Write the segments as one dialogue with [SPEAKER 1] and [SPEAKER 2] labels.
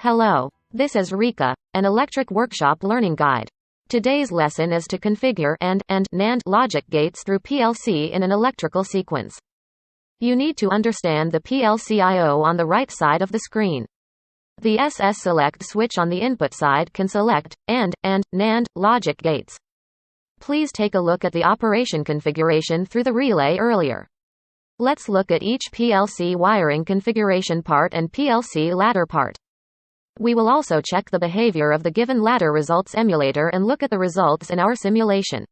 [SPEAKER 1] Hello, this is Rika, an electric workshop learning guide. Today's lesson is to configure and NAND logic gates through PLC in an electrical sequence. You need to understand the PLC I/O on the right side of the screen. The SS select switch on the input side can select and NAND logic gates. Please take a look at the operation configuration through the relay earlier. Let's look at each PLC wiring configuration part and PLC ladder part. We will also check the behavior of the given ladder results emulator and look at the results in our simulation.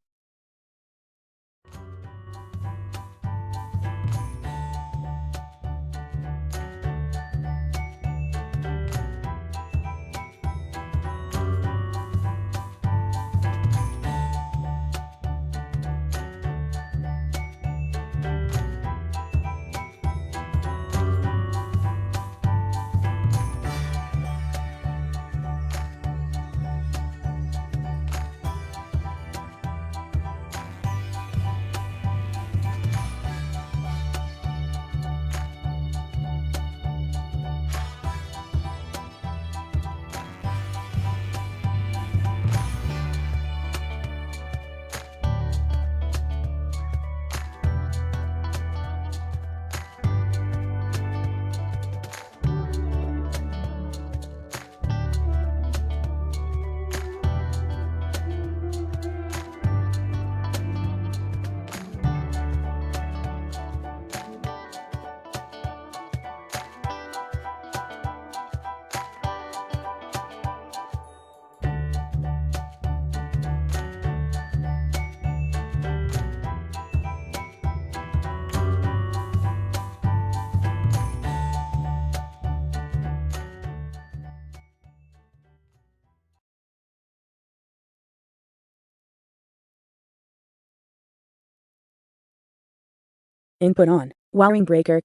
[SPEAKER 2] Input on. Wiring breaker.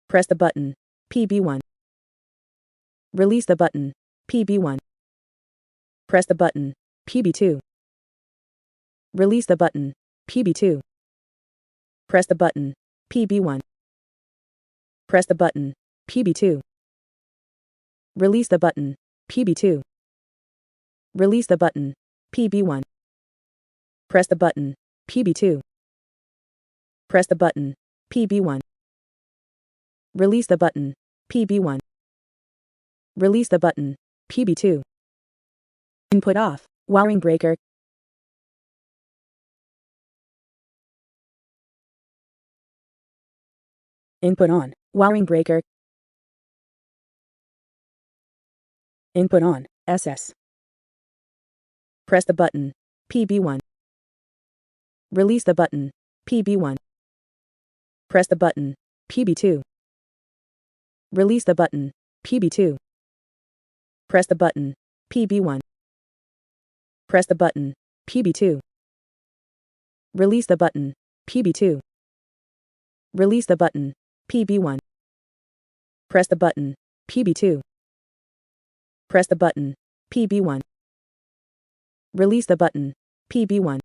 [SPEAKER 2] Press the button. PB1. Release the button. PB1. Press the button. PB2. Release the button. PB2. Press the button. PB1. Press the button. PB2. Release the button. PB2. Release the button. PB1. Press the button. PB2. Press the button. PB1. Release the button. PB1. Release the button. PB2. Input off. Wiring breaker. Input on. Wiring breaker. Input on. SS. Press the button. PB1. Release the button. PB1. Press the button. PB2. Release the button. PB2. Press the button. PB1. Press the button. PB2. Release the button. PB2. Release the button. PB1. Press the button. PB2. Press the button. PB1. Release the button. PB1.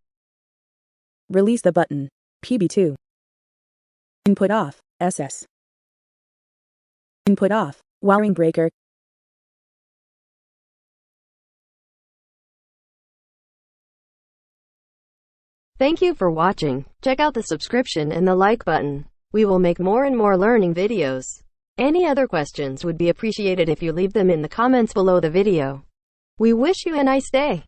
[SPEAKER 2] Release the button. PB2. Input off. SS. Input off. Wiring breaker.
[SPEAKER 1] Thank you for watching. Check out the subscription and the like button. We will make more and more learning videos. Any other questions would be appreciated if you leave them in the comments below the video. We wish you a nice day.